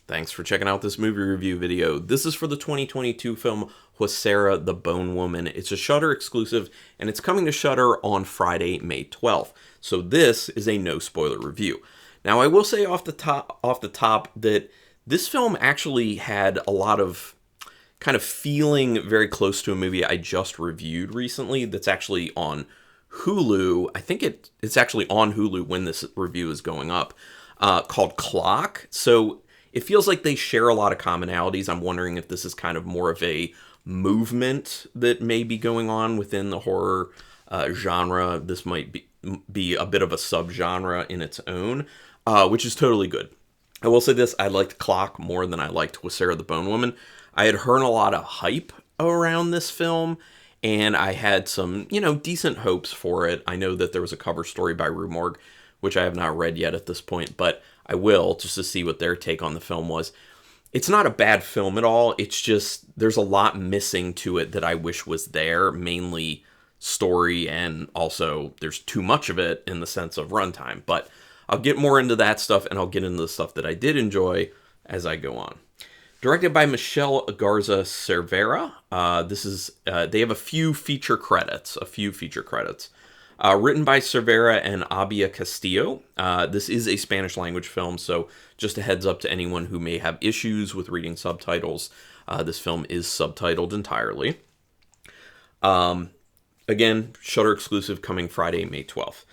Thanks for checking out this movie review video. This is for the 2022 film Huesera, the Bone Woman. It's a Shudder exclusive, and it's coming to Shudder on Friday, May 12th. So this is a no spoiler review. Now, I will say off the top that this film actually had a lot of kind of feeling very close to a movie I just reviewed recently that's actually on Hulu. I think it's actually on Hulu when this review is going up, called Clock. So it feels like they share a lot of commonalities. I'm wondering if this is kind of more of a movement that may be going on within the horror genre. This might be a bit of a subgenre in its own, which is totally good. I will say this, I liked Clock more than I liked Huesera the Bone Woman. I had heard a lot of hype around this film, and I had some, decent hopes for it. I know that there was a cover story by Rue Morgue, which I have not read yet at this point, but I will, just to see what their take on the film was. It's not a bad film at all. It's just, there's a lot missing to it that I wish was there, mainly story, and also there's too much of it in the sense of runtime. But I'll get more into that stuff, and I'll get into the stuff that I did enjoy as I go on. Directed by Michelle Garza Cervera. They have a few feature credits. Written by Cervera and Abia Castillo. This is a Spanish language film, so just a heads up to anyone who may have issues with reading subtitles. This film is subtitled entirely. Again, Shudder exclusive, coming Friday, May 12th.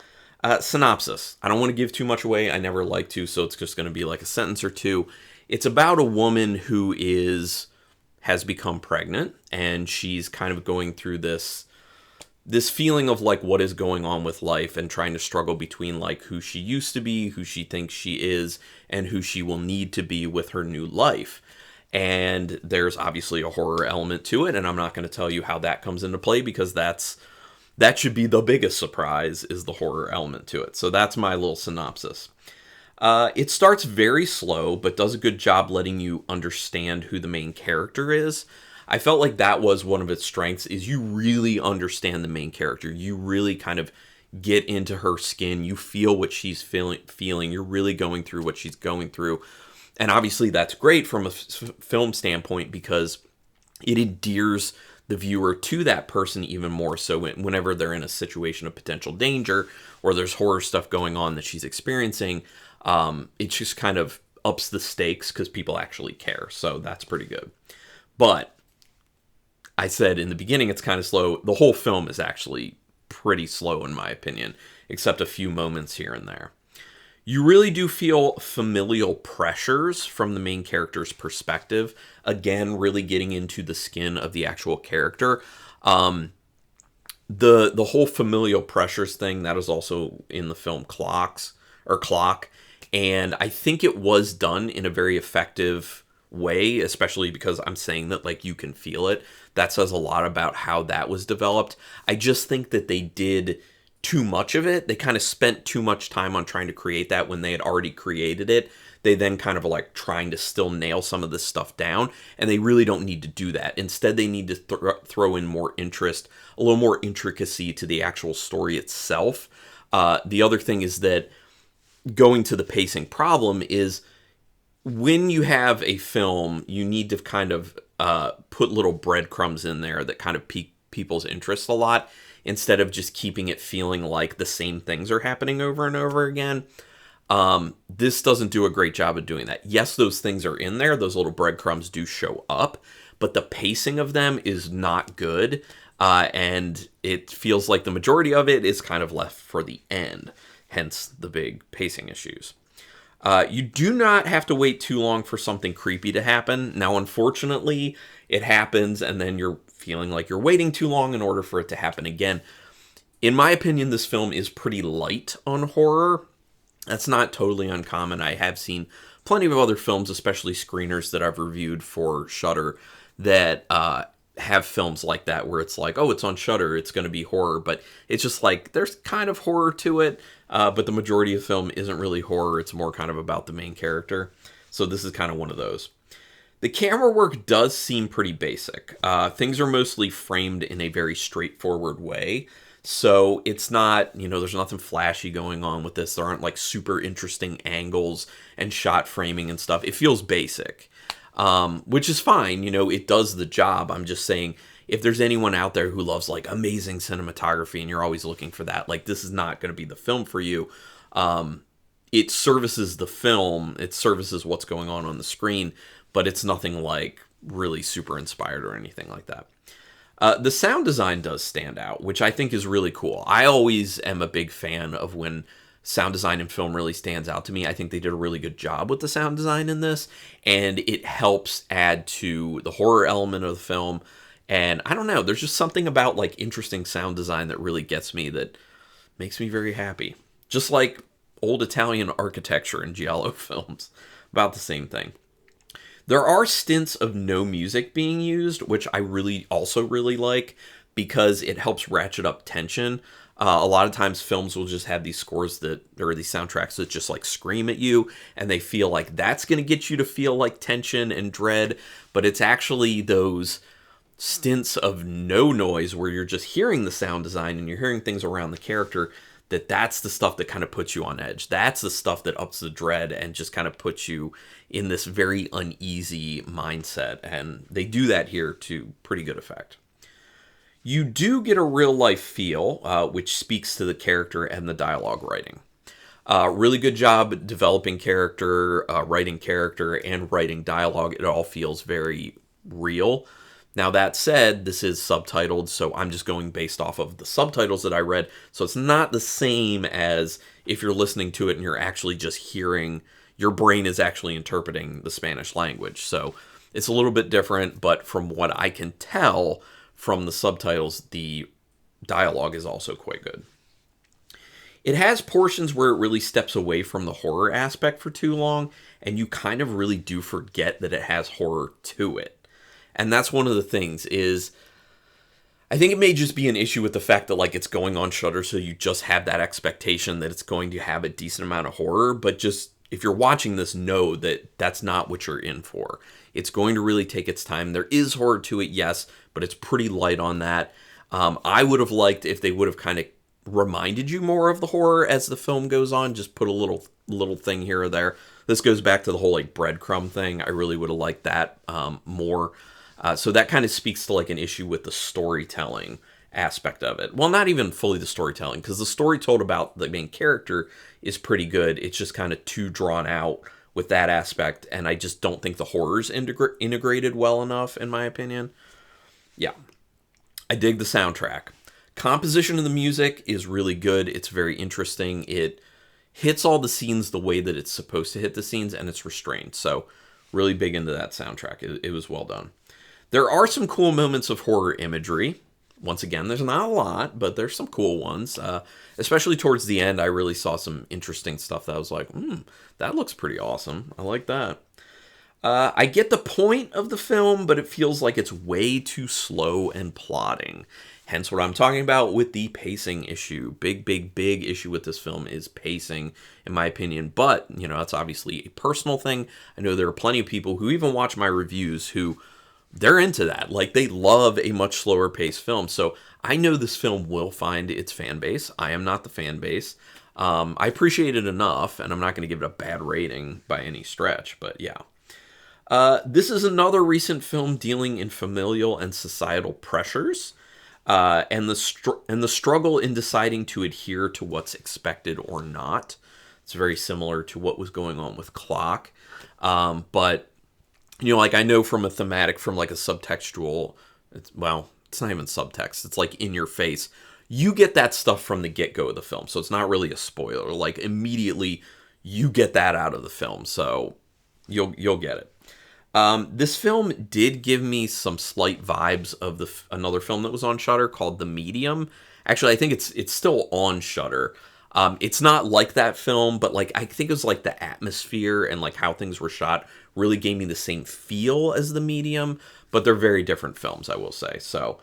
Synopsis. I don't want to give too much away. I never like to, so it's just going to be like a sentence or two. It's about a woman who has become pregnant, and she's kind of going through this feeling of like what is going on with life, and trying to struggle between like who she used to be, who she thinks she is, and who she will need to be with her new life. And there's obviously a horror element to it, and I'm not going to tell you how that comes into play, because that should be the biggest surprise, is the horror element to it. So that's my little synopsis. It starts very slow, but does a good job letting you understand who the main character is. I felt like that was one of its strengths, is you really understand the main character. You really kind of get into her skin. You feel what she's feeling. You're really going through what she's going through. And obviously that's great from a film standpoint, because it endears the viewer to that person even more so whenever they're in a situation of potential danger, or there's horror stuff going on that she's experiencing. It just kind of ups the stakes because people actually care. So that's pretty good. But I said in the beginning it's kind of slow. The whole film is actually pretty slow in my opinion, except a few moments here and there. You really do feel familial pressures from the main character's perspective. Again, really getting into the skin of the actual character. The whole familial pressures thing, that is also in the film Clock. And I think it was done in a very effective way, especially because I'm saying that like you can feel it. That says a lot about how that was developed. I just think that they did too much of it. They kind of spent too much time on trying to create that when they had already created it. They then kind of like trying to still nail some of this stuff down, and they really don't need to do that. Instead, they need to throw in more interest, a little more intricacy to the actual story itself. The other thing is that going to the pacing problem is when you have a film, you need to kind of put little breadcrumbs in there that kind of pique people's interest a lot, instead of just keeping it feeling like the same things are happening over and over again. This doesn't do a great job of doing that. Yes, those things are in there. Those little breadcrumbs do show up, but the pacing of them is not good. And it feels like the majority of it is kind of left for the end. Hence the big pacing issues. You do not have to wait too long for something creepy to happen. Now, unfortunately, it happens, and then you're feeling like you're waiting too long in order for it to happen again. In my opinion, this film is pretty light on horror. That's not totally uncommon. I have seen plenty of other films, especially screeners that I've reviewed for Shudder, that have films like that where it's like, oh, it's on Shudder, it's going to be horror, but it's just like there's kind of horror to it, but the majority of the film isn't really horror. It's more kind of about the main character. So this is kind of one of those. The camera work does seem pretty basic. Things are mostly framed in a very straightforward way. So it's not, there's nothing flashy going on with this. There aren't like super interesting angles and shot framing and stuff. It feels basic, which is fine. It does the job. I'm just saying, if there's anyone out there who loves like amazing cinematography and you're always looking for that, like this is not going to be the film for you. It services the film, it services what's going on the screen, but it's nothing like really super inspired or anything like that. The sound design does stand out, which I think is really cool. I always am a big fan of when sound design in film really stands out to me. I think they did a really good job with the sound design in this, and it helps add to the horror element of the film. And I don't know, there's just something about like interesting sound design that really gets me, that makes me very happy. Just like old Italian architecture in giallo films, about the same thing. There are stints of no music being used, which I also really like, because it helps ratchet up tension. A lot of times films will just have these scores or these soundtracks that just like scream at you, and they feel like that's going to get you to feel like tension and dread, but it's actually those stints of no noise where you're just hearing the sound design and you're hearing things around the character, that's the stuff that kind of puts you on edge. That's the stuff that ups the dread and just kind of puts you in this very uneasy mindset. And they do that here to pretty good effect. You do get a real life feel, which speaks to the character and the dialogue writing. Really good job developing character, writing character, and writing dialogue. It all feels very real. Now, that said, this is subtitled, so I'm just going based off of the subtitles that I read. So it's not the same as if you're listening to it and you're actually just hearing, your brain is actually interpreting the Spanish language. So it's a little bit different, but from what I can tell from the subtitles, the dialogue is also quite good. It has portions where it really steps away from the horror aspect for too long, and you kind of really do forget that it has horror to it. And that's one of the things is, I think it may just be an issue with the fact that like it's going on Shudder, so you just have that expectation that it's going to have a decent amount of horror. But just, if you're watching this, know that that's not what you're in for. It's going to really take its time. There is horror to it, yes, but it's pretty light on that. I would have liked if they would have kind of reminded you more of the horror as the film goes on. Just put a little thing here or there. This goes back to the whole like breadcrumb thing. I really would have liked that more. So that kind of speaks to like an issue with the storytelling aspect of it. Well, not even fully the storytelling, because the story told about the main character is pretty good. It's just kind of too drawn out with that aspect, and I just don't think the horror's integrated well enough, in my opinion. Yeah. I dig the soundtrack. Composition of the music is really good. It's very interesting. It hits all the scenes the way that it's supposed to hit the scenes, and it's restrained. So really big into that soundtrack. It was well done. There are some cool moments of horror imagery. Once again, there's not a lot, but there's some cool ones. Especially towards the end, I really saw some interesting stuff that I was like, that looks pretty awesome. I like that. I get the point of the film, but it feels like it's way too slow and plodding. Hence what I'm talking about with the pacing issue. Big issue with this film is pacing, in my opinion. But, that's obviously a personal thing. I know there are plenty of people who even watch my reviews who they're into that. Like, they love a much slower paced film. So I know this film will find its fan base. I am not the fan base. I appreciate it enough, and I'm not going to give it a bad rating by any stretch, but yeah. This is another recent film dealing in familial and societal pressures, and the struggle in deciding to adhere to what's expected or not. It's very similar to what was going on with Clock, but like I know from a thematic, from like a subtextual, it's not even subtext. It's like in your face. You get that stuff from the get-go of the film, so it's not really a spoiler. Like immediately, you get that out of the film, so you'll get it. This film did give me some slight vibes of another film that was on Shudder called The Medium. Actually, I think it's still on Shudder. It's not like that film, but like I think it was like the atmosphere and like how things were shot really gave me the same feel as The Medium, but they're very different films, I will say. So,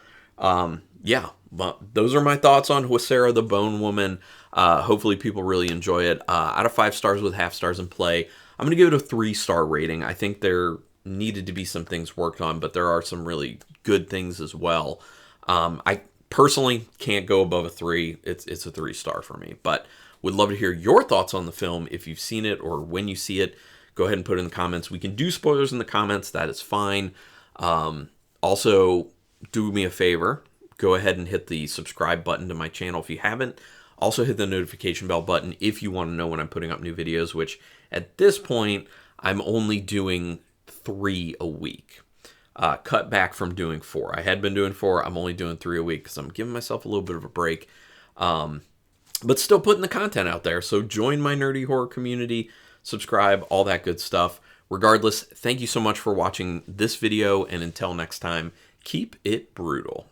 yeah, but those are my thoughts on Huesera, the Bone Woman. Hopefully people really enjoy it. Out of 5 stars with half stars in play, I'm going to give it a 3-star rating. I think there needed to be some things worked on, but there are some really good things as well. I Personally, can't go above a 3. It's a 3-star for me. But would love to hear your thoughts on the film if you've seen it or when you see it. Go ahead and put it in the comments. We can do spoilers in the comments. That is fine. Also, do me a favor. Go ahead and hit the subscribe button to my channel if you haven't. Also, hit the notification bell button if you want to know when I'm putting up new videos, which at this point, I'm only doing 3 a week. Cut back from doing 4. I had been doing 4. I'm only doing 3 a week because I'm giving myself a little bit of a break. But still putting the content out there. So join my nerdy horror community, subscribe, all that good stuff. Regardless, thank you so much for watching this video, and until next time, keep it brutal.